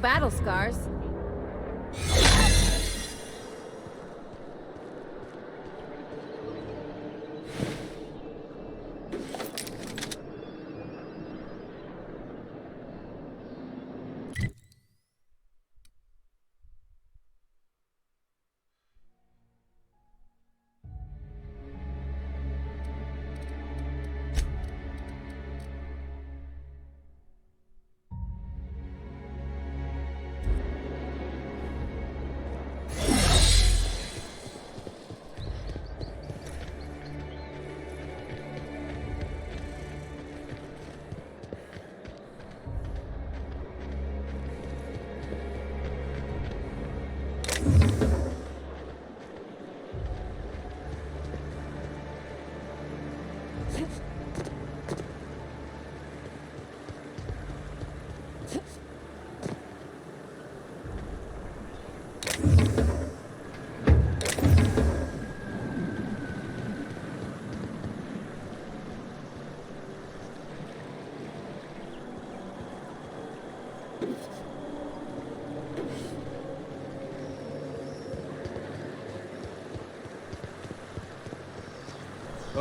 Battle scars.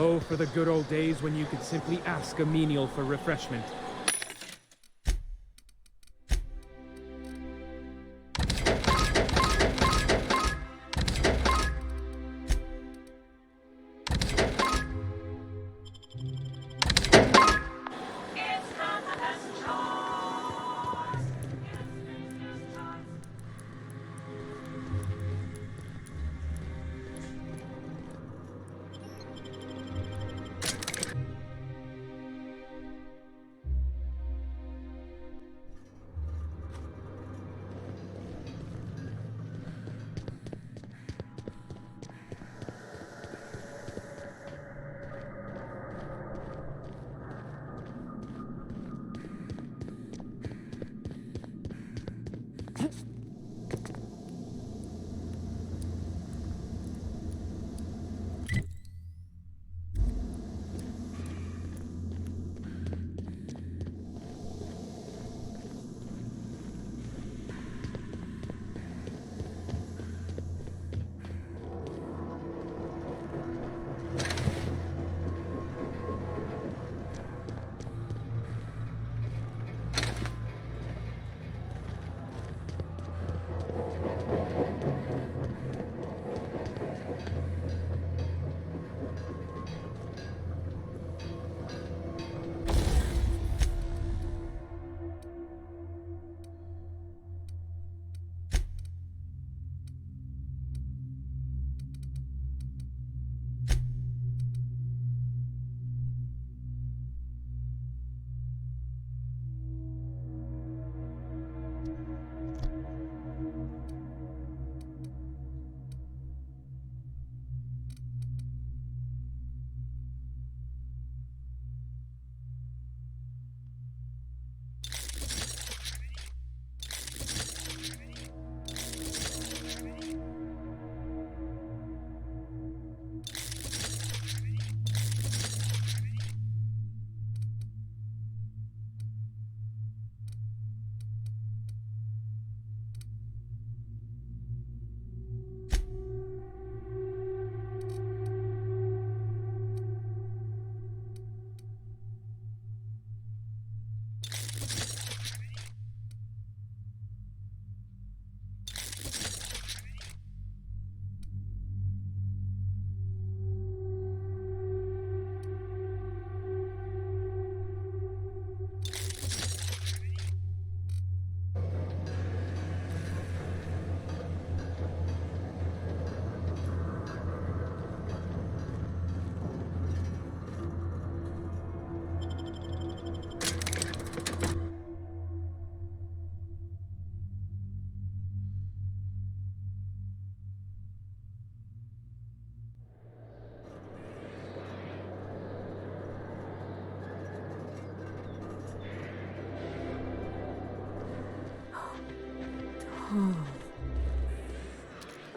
Oh, for the good old days when you could simply ask a menial for refreshment.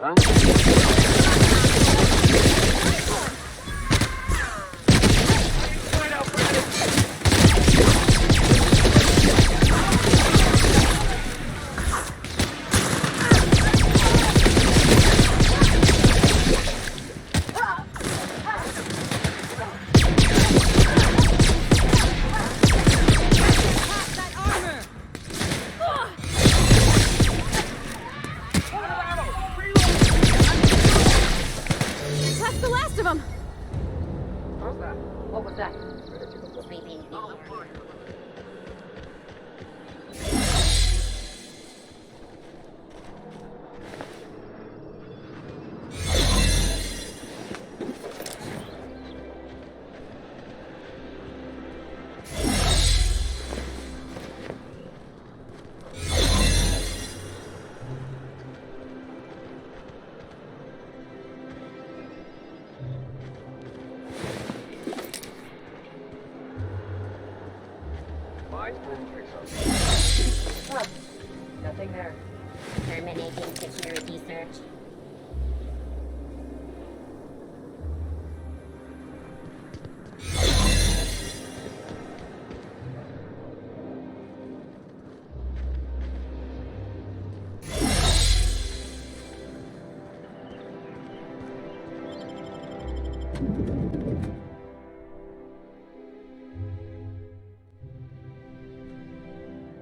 Oh, nothing there. Terminating security search.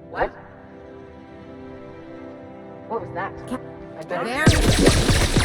What? What was that? I better...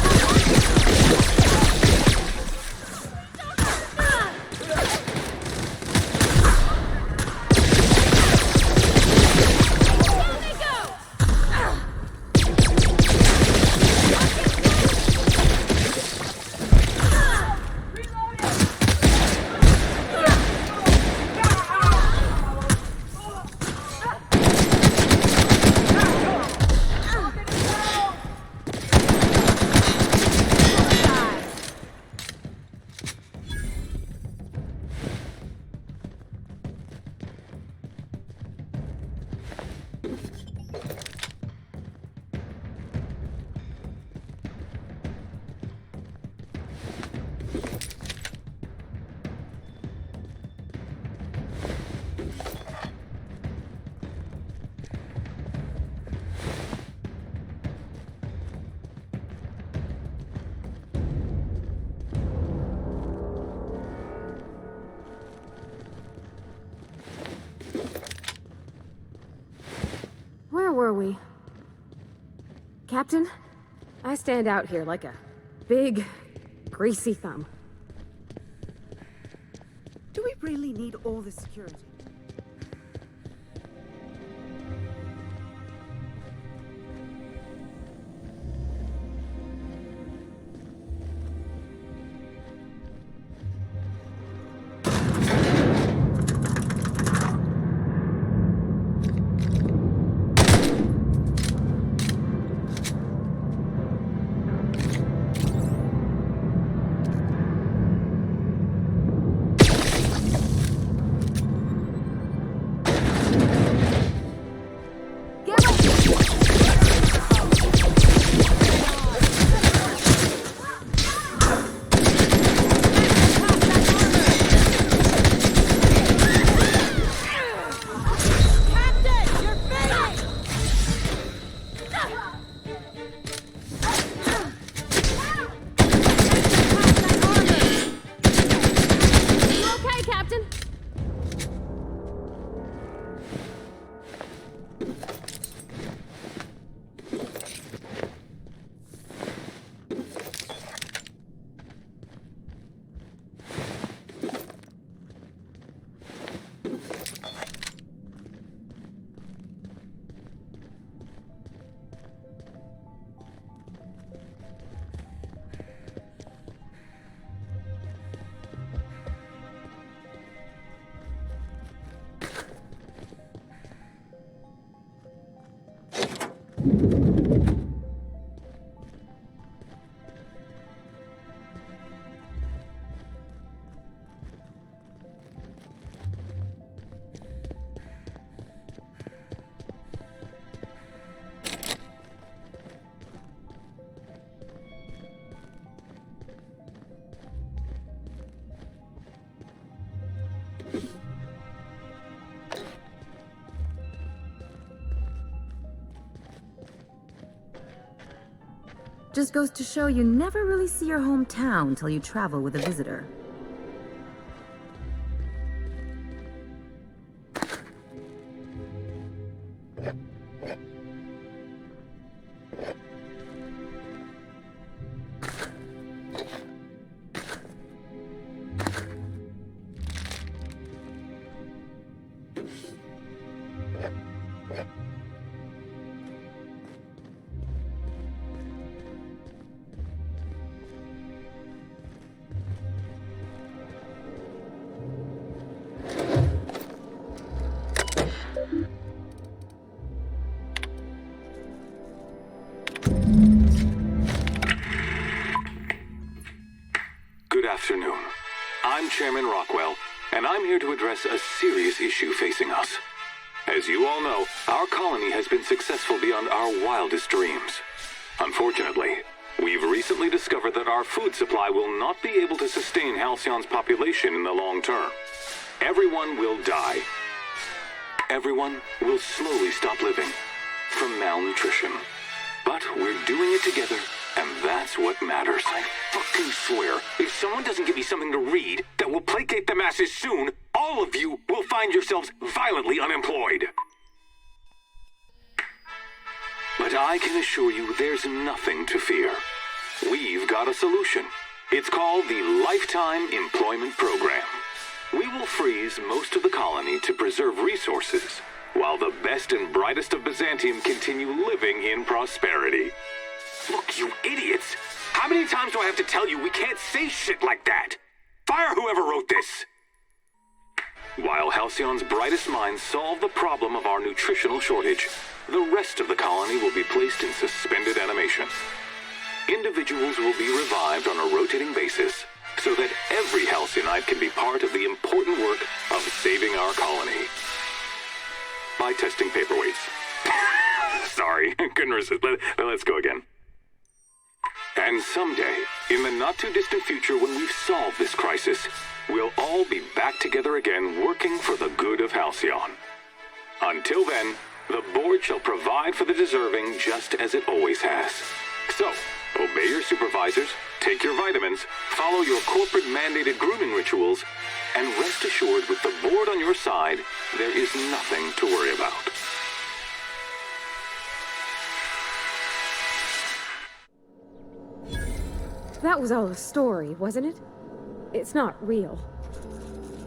Where were we? Captain? I stand out here like a big, greasy thumb. Do we really need all this security? Just goes to show you never really see your hometown till you travel with a visitor. Good afternoon. I'm Chairman Rockwell, and I'm here to address a serious issue facing us. As you all know, our colony has been successful beyond our wildest dreams. Unfortunately, we've recently discovered that our food supply will not be able to sustain Halcyon's population in the long term. Everyone will die. Everyone will slowly stop living from malnutrition. But we're doing it together, and that's what matters. I fucking swear, if someone doesn't give me something to read that will placate the masses soon, all of you will find yourselves violently unemployed. But I can assure you there's nothing to fear. We've got a solution. It's called the Lifetime Employment Program. We will freeze most of the colony to preserve resources, while the best and brightest of Byzantium continue living in prosperity. Look, you idiots! How many times do I have to tell you we can't say shit like that? Fire whoever wrote this! While Halcyon's brightest minds solve the problem of our nutritional shortage, the rest of the colony will be placed in suspended animation. Individuals will be revived on a rotating basis, so that every Halcyonite can be part of the important work of saving our colony. By testing paperweights. Sorry, couldn't resist. Let's go again. And someday, in the not-too-distant future when we've solved this crisis, we'll all be back together again working for the good of Halcyon. Until then, the board shall provide for the deserving just as it always has. So, obey your supervisors, take your vitamins, follow your corporate-mandated grooming rituals, and rest assured with the board on your side, there is nothing to worry about. That was all a story, wasn't it? It's not real.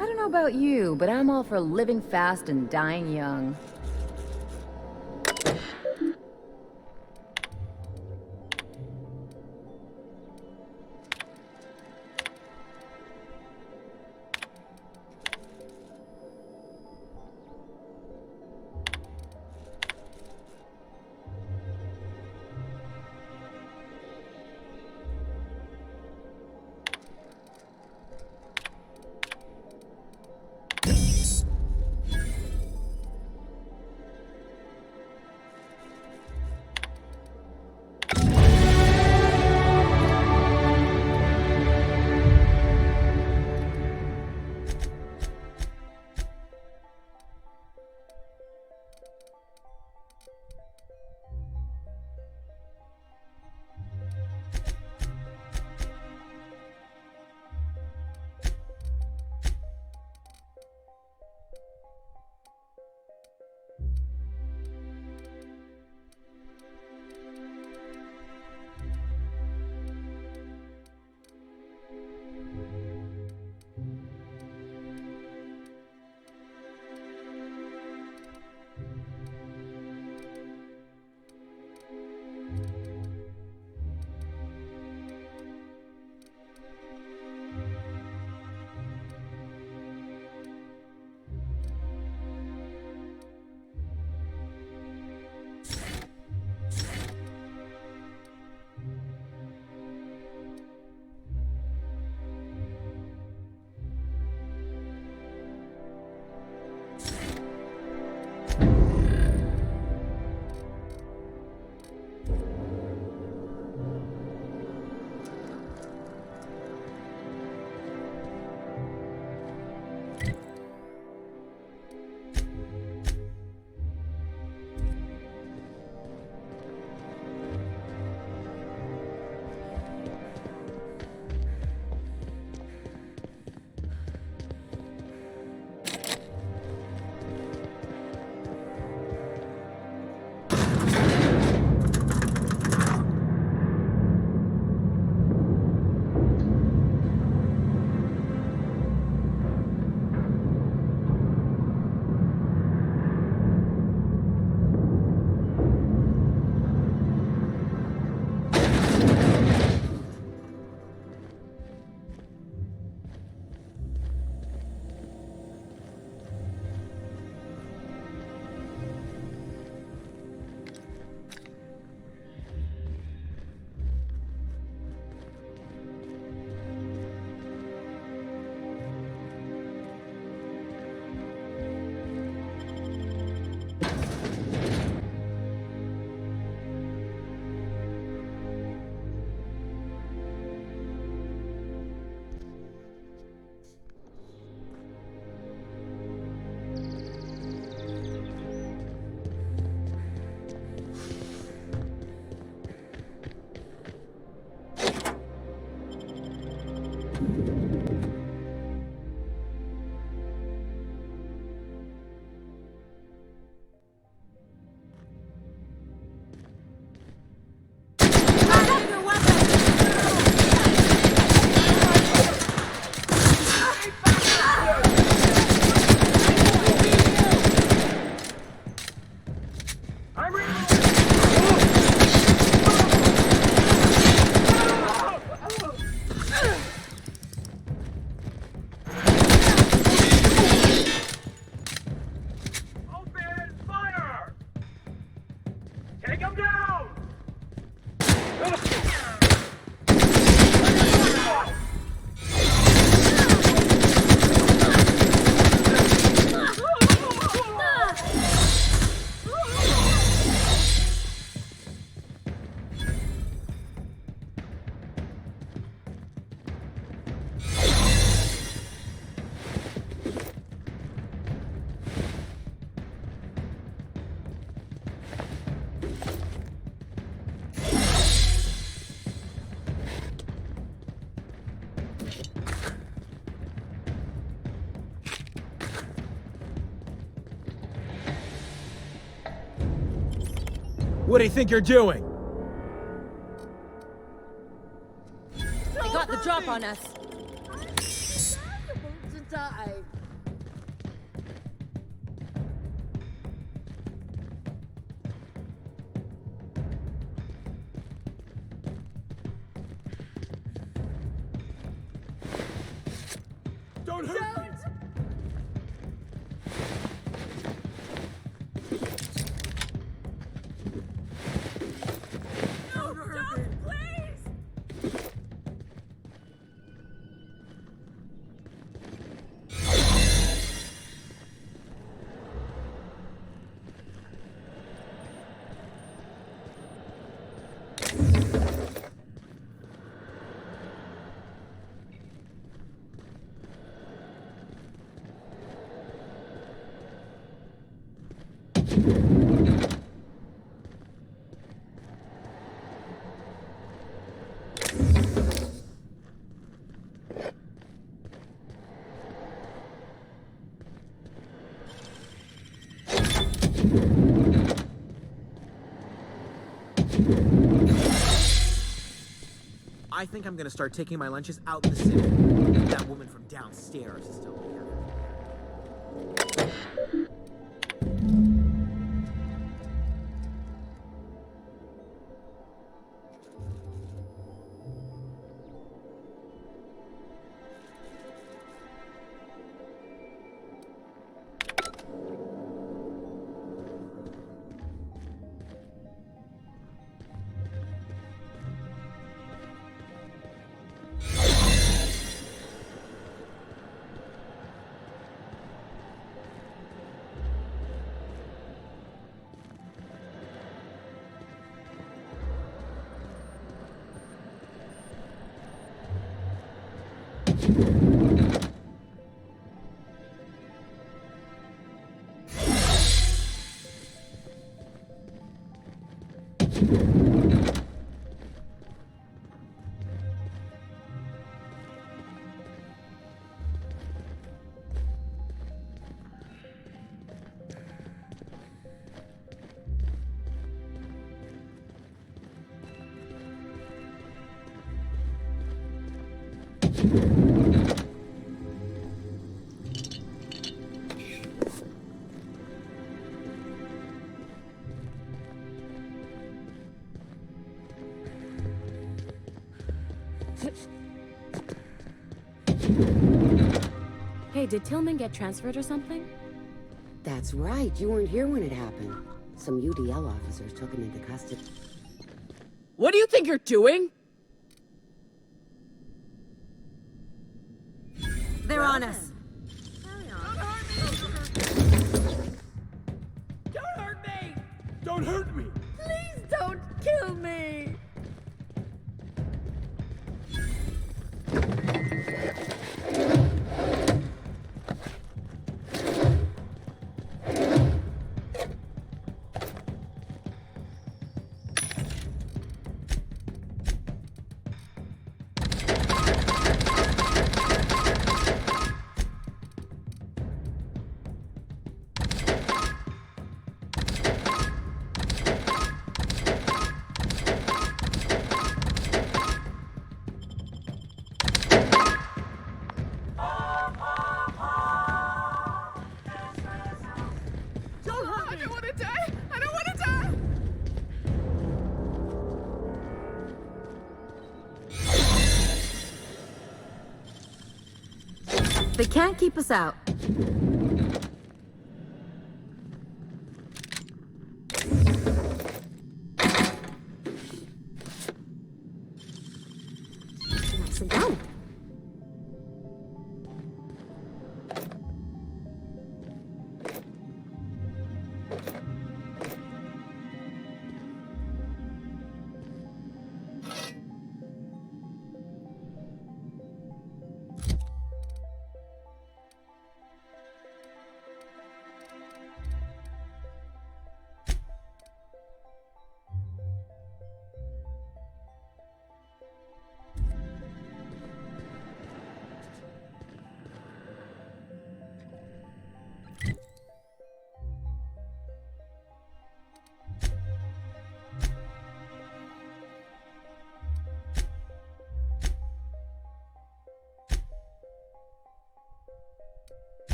I don't know about you, but I'm all for living fast and dying young. What do you think you're doing? They got the drop on us. To die. Don't hurt me! I think I'm gonna start taking my lunches out in the city. That woman from downstairs is still here. Hey, did Tillman get transferred or something? That's right. You weren't here when it happened. Some UDL officers took him into custody. What do you think you're doing? They're on us. Don't hurt me! Don't hurt me! Please don't kill me. They can't keep us out. Nicely done.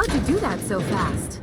How'd you do that so fast?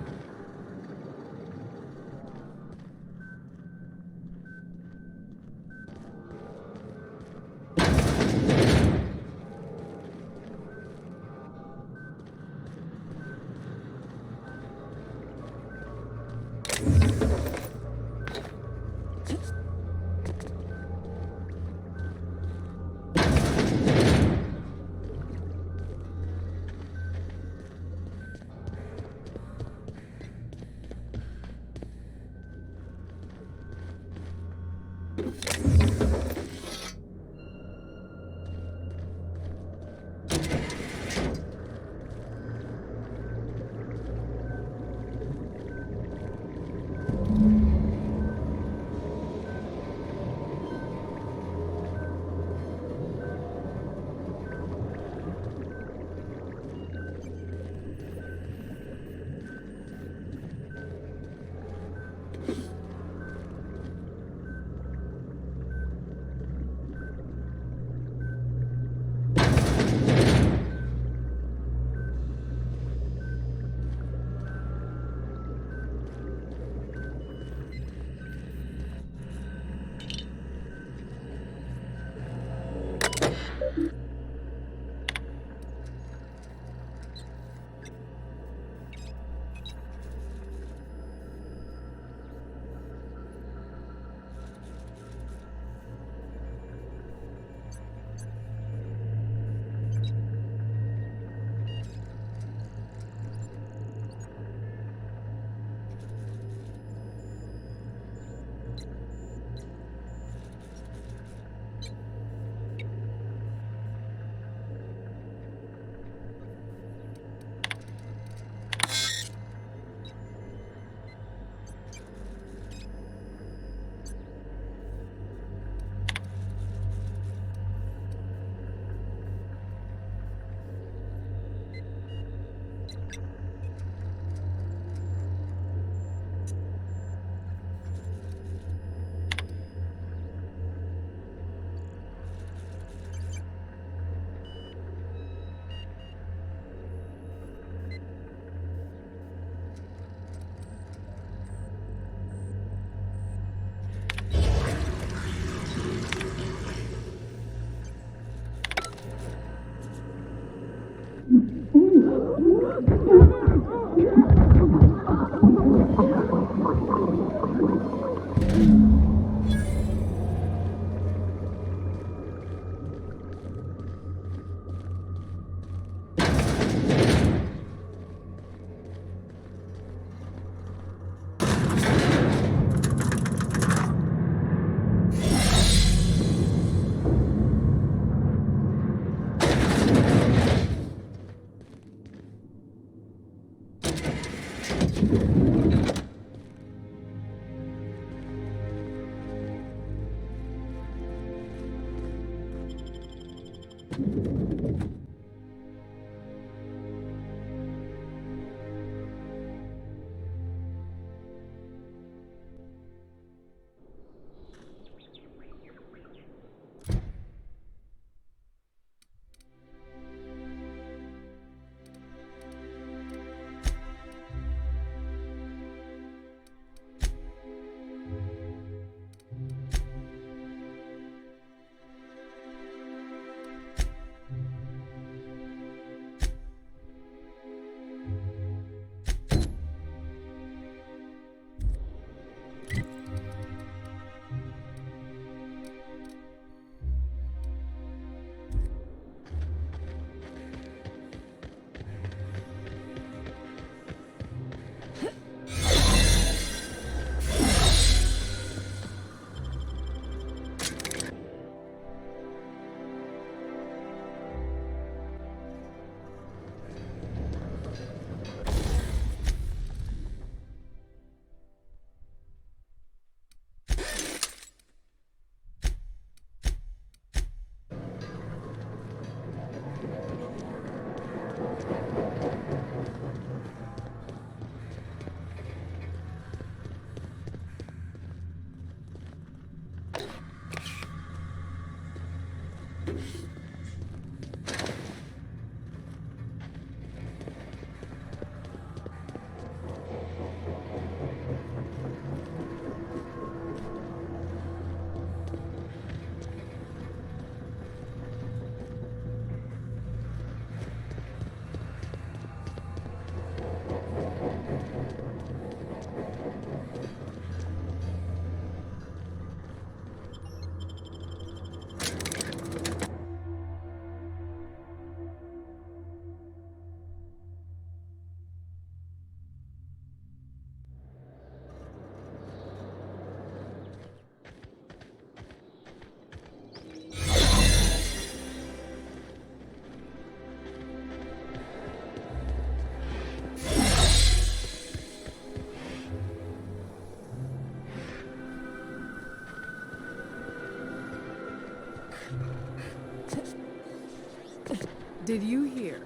Did you hear?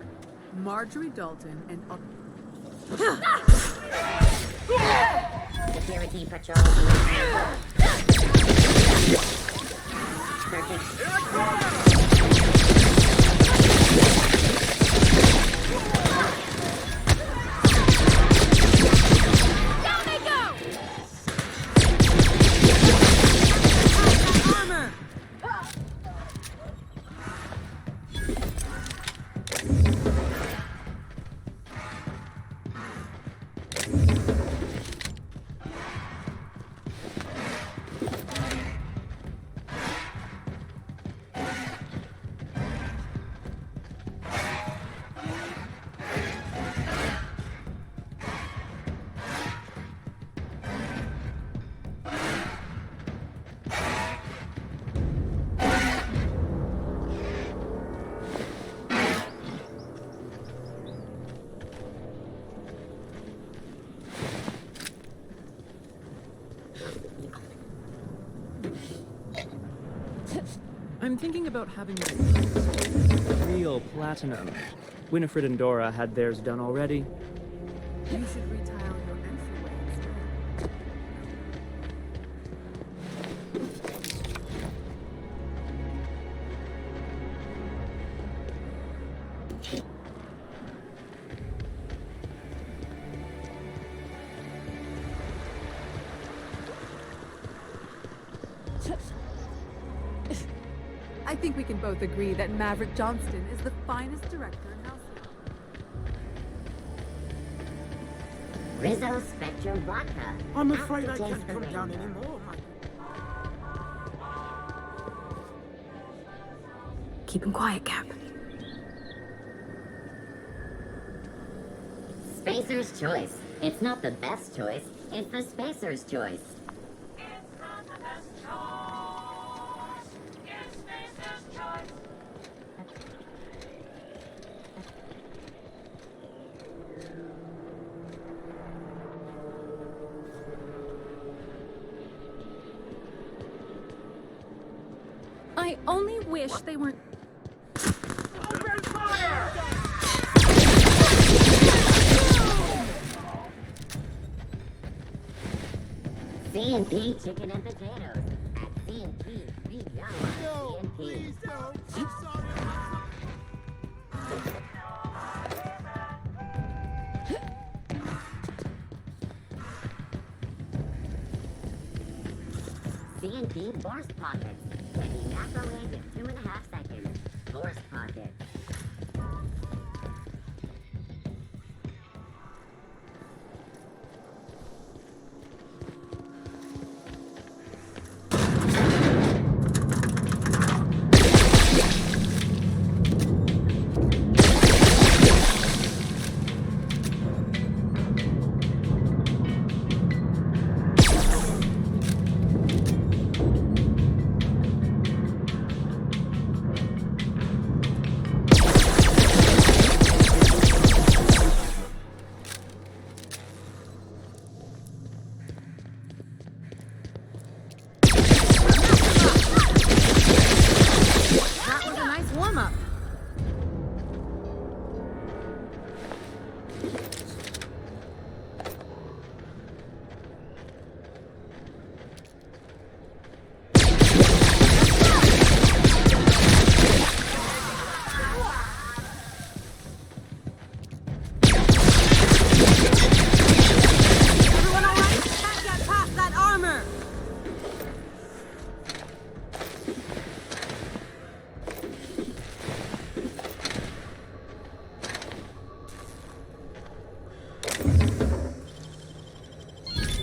Marjorie Dalton and Security patrol. Down they go! armor! I'm thinking about having real platinum. Winifred and Dora had theirs done already. You should retile your entryway instead. I think we can both agree that Maverick Johnston is the finest director in Halcyon. Rizzo Spectrum Vodka. I'm afraid I can't come down anymore. Keep him quiet, Cap. Spacer's choice. It's not the best choice. It's the Spacer's choice. I only wish they weren't. C&P chicken and potatoes. At C&P, we go on C&P. C&P Force Pockets. Ready macro range in 2.5 seconds. Force Pockets.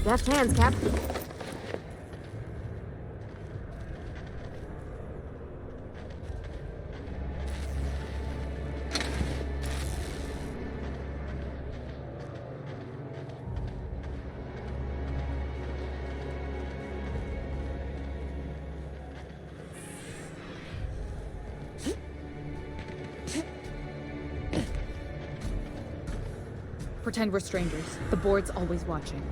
Deft hands, Cap. Pretend we're strangers. The board's always watching.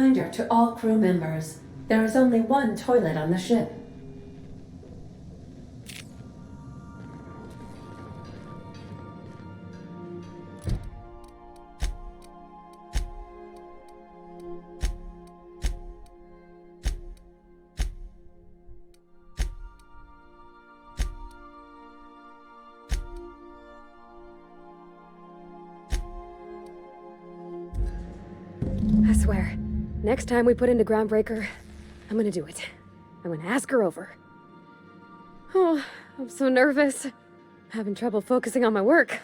reminder to all crew members. There is only one toilet on the ship. I swear, next time we put into Groundbreaker, I'm gonna do it. I'm gonna ask her over. Oh, I'm so nervous. Having trouble focusing on my work.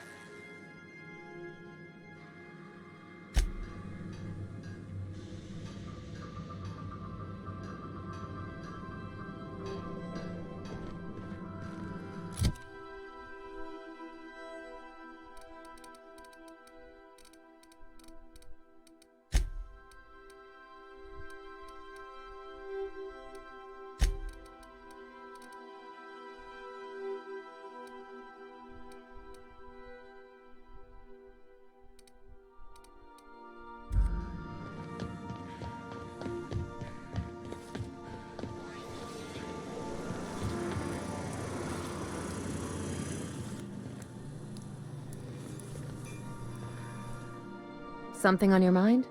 Something on your mind?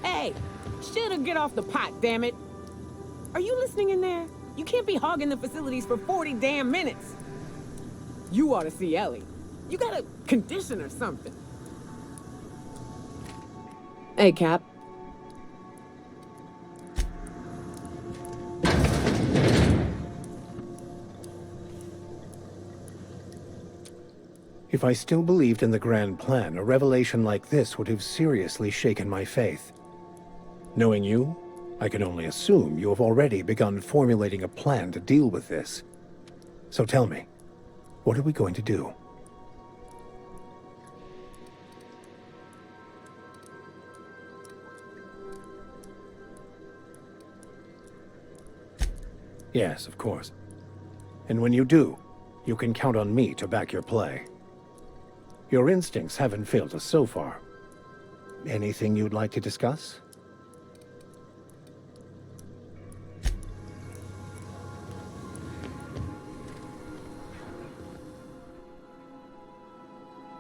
Hey, shit'll get off the pot, damn it. Are you listening in there? You can't be hogging the facilities for 40 damn minutes. You ought to see Ellie. You got a condition or something. Hey, Cap. If I still believed in the grand plan, a revelation like this would have seriously shaken my faith. Knowing you, I can only assume you have already begun formulating a plan to deal with this. So tell me, what are we going to do? Yes, of course. And when you do, you can count on me to back your play. Your instincts haven't failed us so far. Anything you'd like to discuss?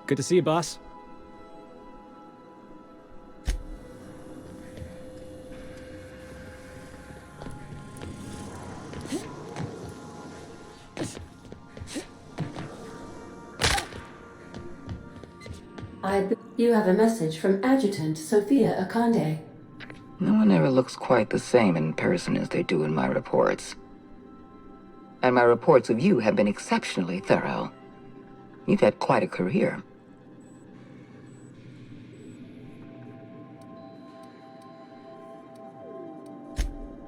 Good to see you, boss. You have a message from Adjutant Sophia Akande. No one ever looks quite the same in person as they do in my reports. And my reports of you have been exceptionally thorough. You've had quite a career.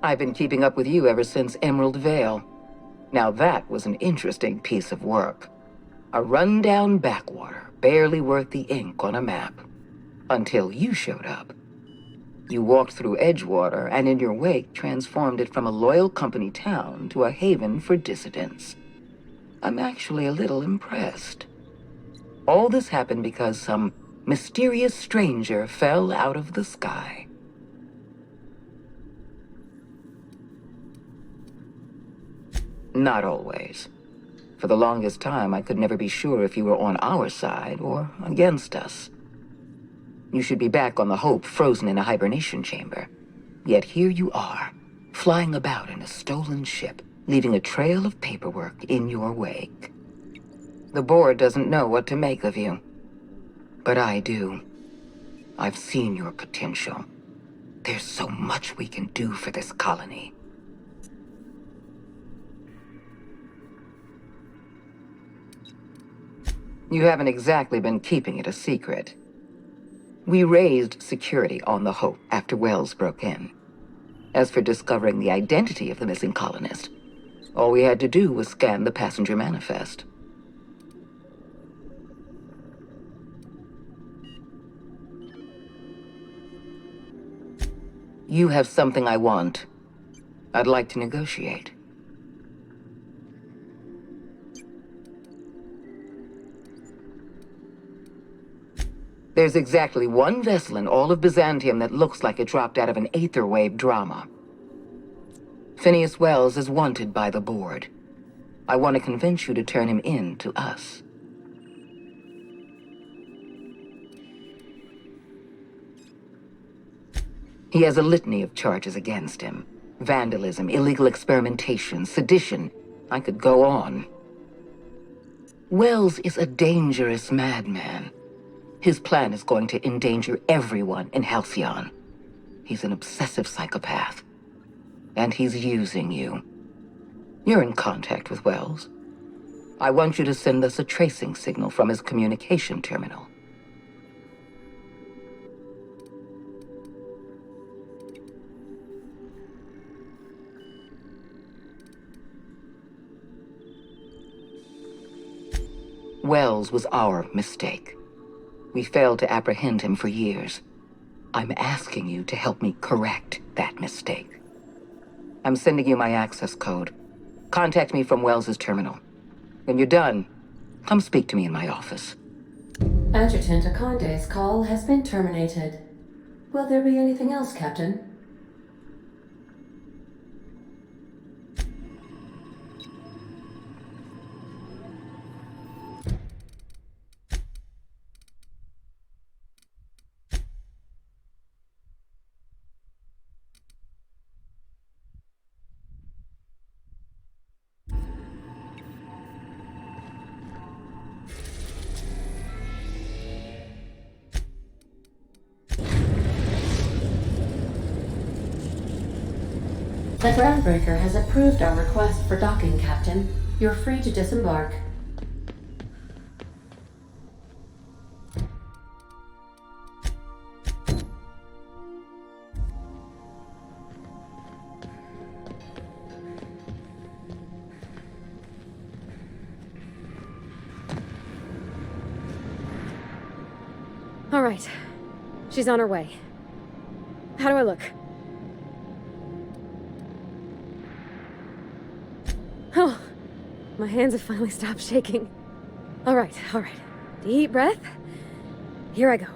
I've been keeping up with you ever since Emerald Vale. Now that was an interesting piece of work. A rundown backwater, barely worth the ink on a map. Until you showed up. You walked through Edgewater and in your wake transformed it from a loyal company town to a haven for dissidents. I'm actually a little impressed. All this happened because some mysterious stranger fell out of the sky. Not always. For the longest time, I could never be sure if you were on our side or against us. You should be back on the Hope, frozen in a hibernation chamber. Yet here you are, flying about in a stolen ship, leaving a trail of paperwork in your wake. The board doesn't know what to make of you. But I do. I've seen your potential. There's so much we can do for this colony. You haven't exactly been keeping it a secret. We raised security on the Hope after Wells broke in. As for discovering the identity of the missing colonist, all we had to do was scan the passenger manifest. You have something I want. I'd like to negotiate. There's exactly one vessel in all of Byzantium that looks like it dropped out of an aetherwave drama. Phineas Wells is wanted by the board. I want to convince you to turn him in to us. He has a litany of charges against him. Vandalism, illegal experimentation, sedition. I could go on. Wells is a dangerous madman. His plan is going to endanger everyone in Halcyon. He's an obsessive psychopath. And he's using you. You're in contact with Wells. I want you to send us a tracing signal from his communication terminal. Wells was our mistake. We failed to apprehend him for years. I'm asking you to help me correct that mistake. I'm sending you my access code. Contact me from Wells's terminal. When you're done, come speak to me in my office. Adjutant Akonde's call has been terminated. Will there be anything else, Captain? The groundbreaker has approved our request for docking, Captain. You're free to disembark. All right. She's on her way. How do I look? Oh, my hands have finally stopped shaking. All right. Deep breath. Here I go.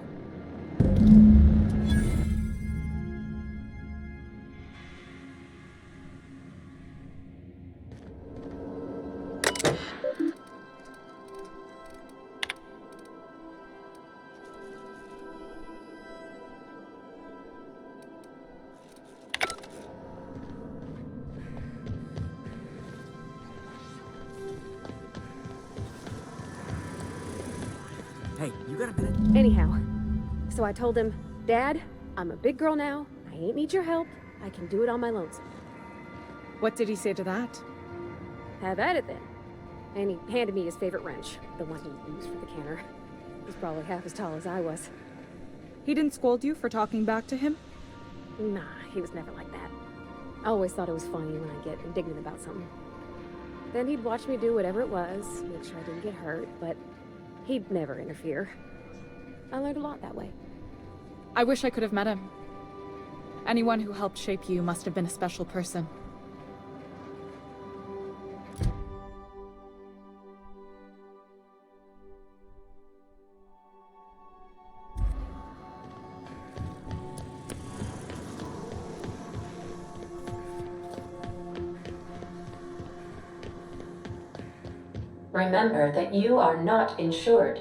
Hey, you got a minute? Anyhow, so I told him, Dad, I'm a big girl now. I ain't need your help. I can do it on my lonesome. What did he say to that? Have at it then. And he handed me his favorite wrench, the one he used for the canner. He's probably half as tall as I was. He didn't scold you for talking back to him? Nah, he was never like that. I always thought it was funny when I get indignant about something. Then he'd watch me do whatever it was, make sure I didn't get hurt, but he'd never interfere. I learned a lot that way. I wish I could have met him. Anyone who helped shape you must have been a special person. Remember that you are not insured.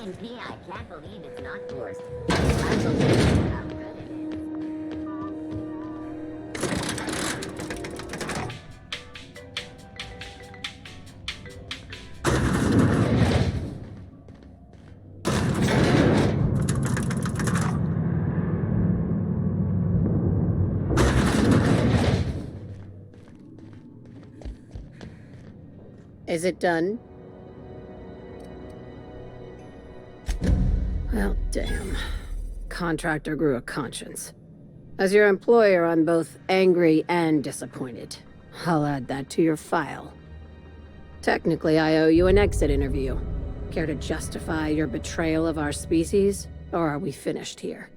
CNP, I can't believe it's not forced. It's unbelievable how good it is. Is it done? Well, damn. Contractor grew a conscience. As your employer, I'm both angry and disappointed. I'll add that to your file. Technically, I owe you an exit interview. Care to justify your betrayal of our species, or are we finished here?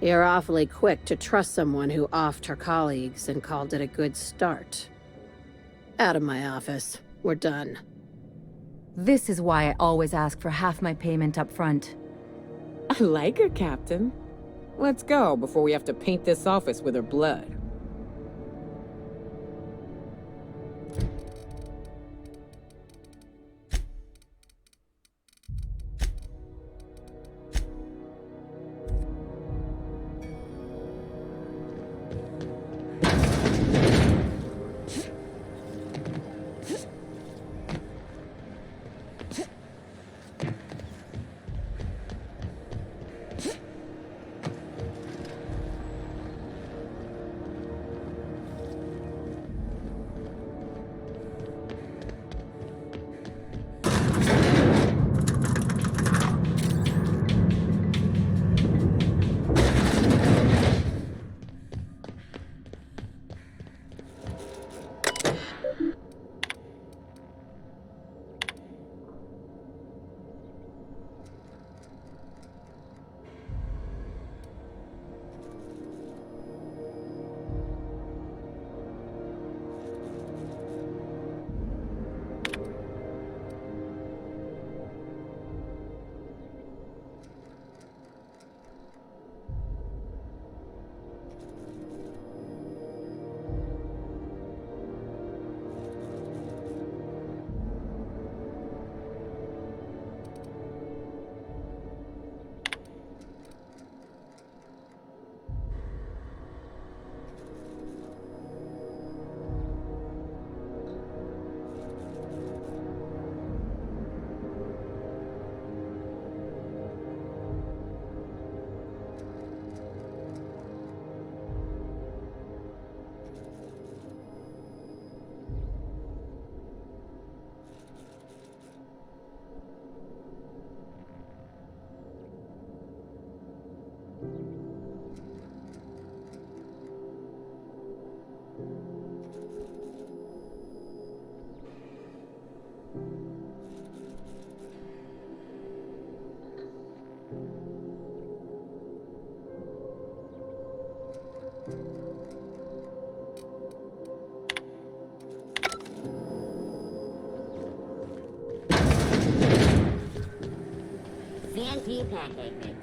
You're awfully quick to trust someone who offed her colleagues and called it a good start. Out of my office. We're done. This is why I always ask for half my payment up front. I like her, Captain. Let's go before we have to paint this office with her blood. CNP pancake mix.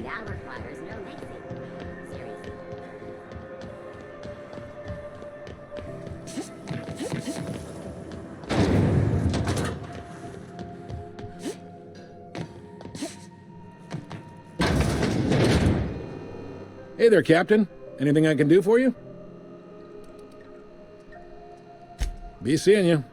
Now requires no mixing. Seriously. Hey there, Captain. Anything I can do for you? Be seeing you.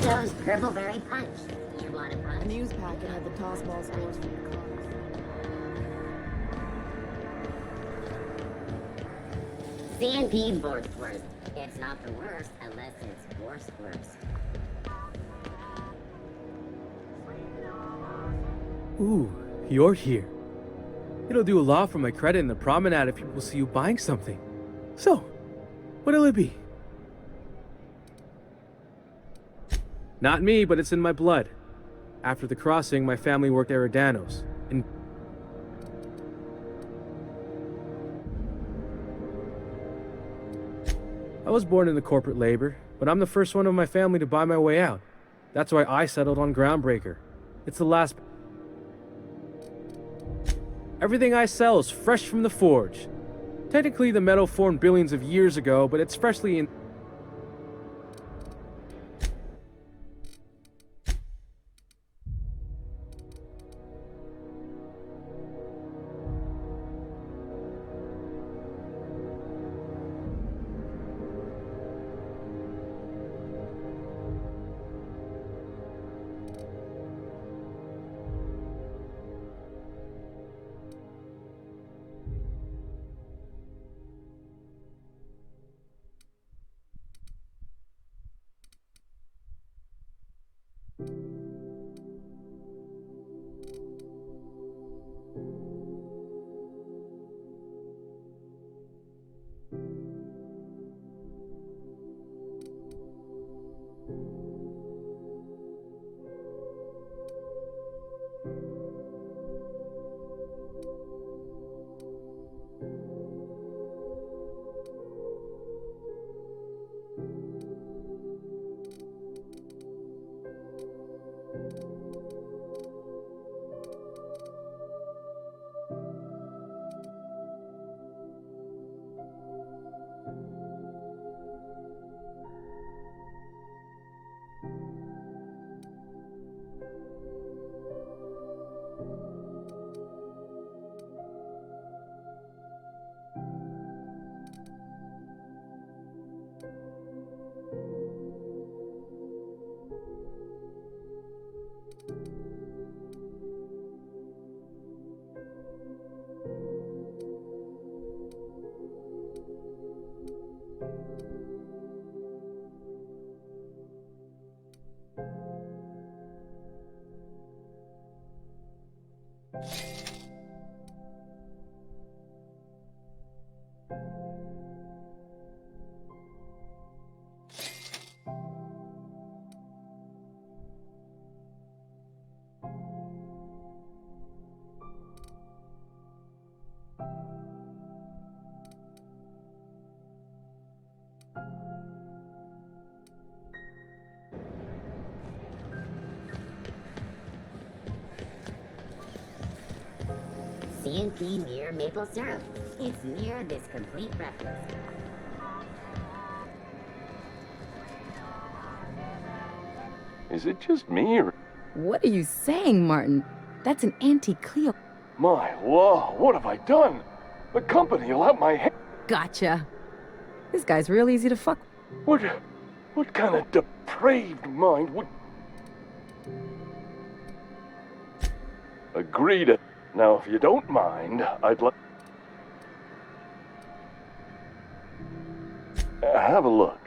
Rizzo's Purple Berry Punch. You want a punch? A news packet had the toss ball scores for the cars. C&P Borstworth. It's not the worst unless it's worst. Ooh, you're here. It'll do a lot for my credit in the promenade if people see you buying something. So, what'll it be? Not me, but it's in my blood. After the crossing, my family worked Eridanos. And I was born into corporate labor, but I'm the first one of my family to buy my way out. That's why I settled on Groundbreaker. It's the last... Everything I sell is fresh from the forge. Technically, the metal formed billions of years ago, but it's freshly in... C&P Mere Maple Syrup. It's near this complete breakfast. Is it just me, or... What are you saying, Martin? That's an anti-Cleo. My law, what have I done? The company will have my head. Gotcha. This guy's real easy to fuck. What kind of depraved mind would... Agree to... Now, if you don't mind, I'd like... Have a look.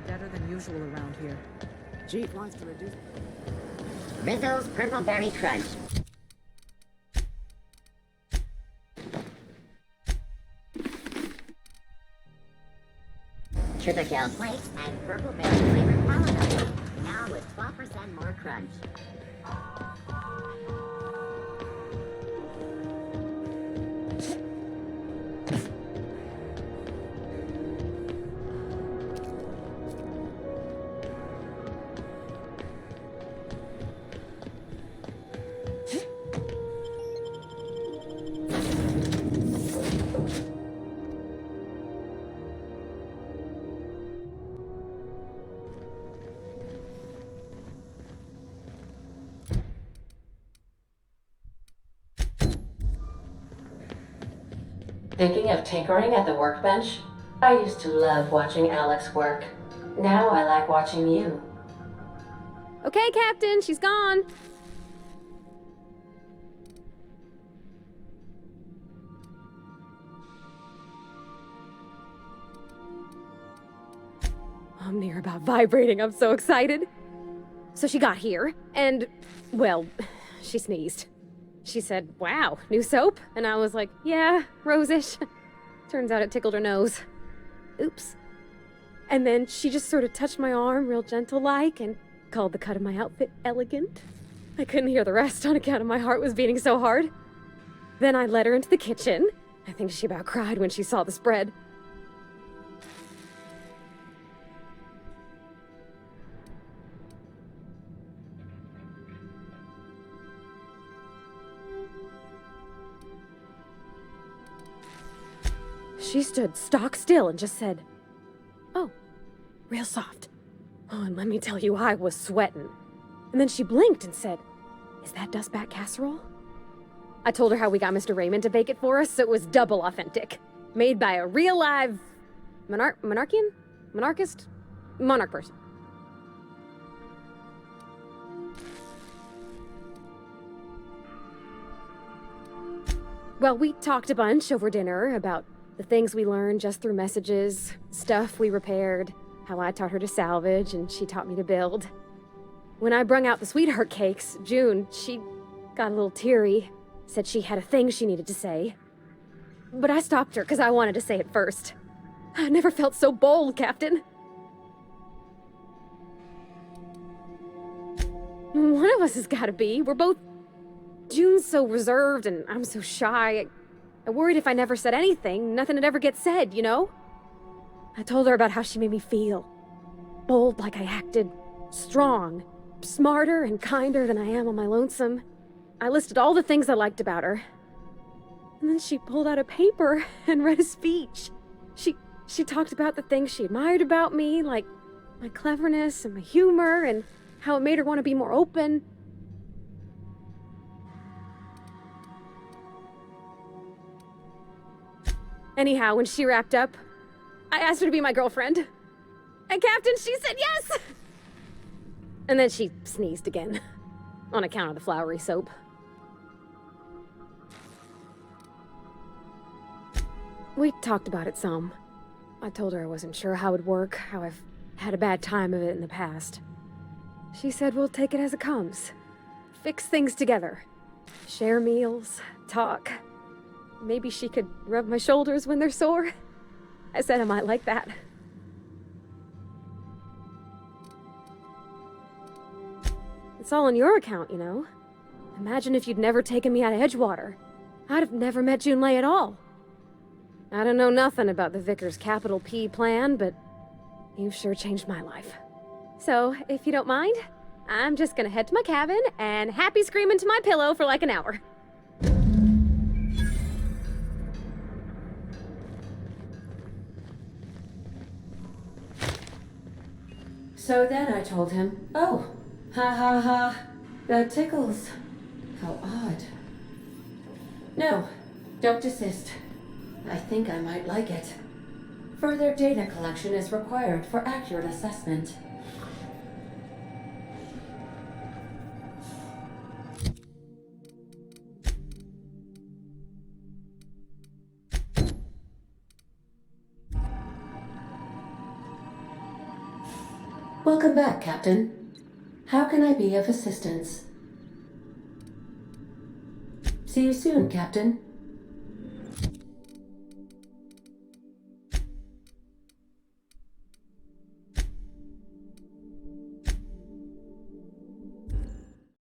Better than usual around here. Chief wants to reduce... Rizzo's Purple Berry Crunch. Triple flakes and purple berry flavored paladine. Now with 12% more crunch. Thinking of tinkering at the workbench? I used to love watching Alex work. Now I like watching you. Okay, Captain, she's gone. I'm near about vibrating. I'm so excited. So she got here, and, well, she sneezed. She said, "Wow, new soap?" And I was like, "Yeah, rosish." Turns out it tickled her nose. Oops. And then she just sort of touched my arm real gentle-like and called the cut of my outfit elegant. I couldn't hear the rest on account of my heart was beating so hard. Then I led her into the kitchen. I think she about cried when she saw the spread. She stood stock still and just said, "Oh, real soft." Oh, and let me tell you, I was sweating. And then she blinked and said, "Is that dustback casserole?" I told her how we got Mr. Raymond to bake it for us, so it was double authentic. Made by a real live monarch person. Well, we talked a bunch over dinner about the things we learned just through messages, stuff we repaired, how I taught her to salvage and she taught me to build. When I brung out the sweetheart cakes, June, she got a little teary, said she had a thing she needed to say. But I stopped her because I wanted to say it first. I never felt so bold, Captain. One of us has got to be. We're both... June's so reserved and I'm so shy. I worried if I never said anything, nothing would ever get said, you know? I told her about how she made me feel. Bold like I acted, strong, smarter and kinder than I am on my lonesome. I listed all the things I liked about her. And then she pulled out a paper and read a speech. She talked about the things she admired about me, like my cleverness and my humor, and how it made her want to be more open. Anyhow, when she wrapped up, I asked her to be my girlfriend. And Captain, she said yes! And then she sneezed again, on account of the flowery soap. We talked about it some. I told her I wasn't sure how it'd work, how I've had a bad time of it in the past. She said we'll take it as it comes. Fix things together. Share meals, talk. Maybe she could rub my shoulders when they're sore. I said I might like that. It's all on your account, you know. Imagine if you'd never taken me out of Edgewater. I'd have never met Junlei at all. I don't know nothing about the Vicar's capital P plan, but you've sure changed my life. So, if you don't mind, I'm just gonna head to my cabin and happy scream into my pillow for like an hour. So then I told him, "Oh, ha ha ha, that tickles. How odd. No, don't desist. I think I might like it. Further data collection is required for accurate assessment." Welcome back, Captain. How can I be of assistance? See you soon, Captain.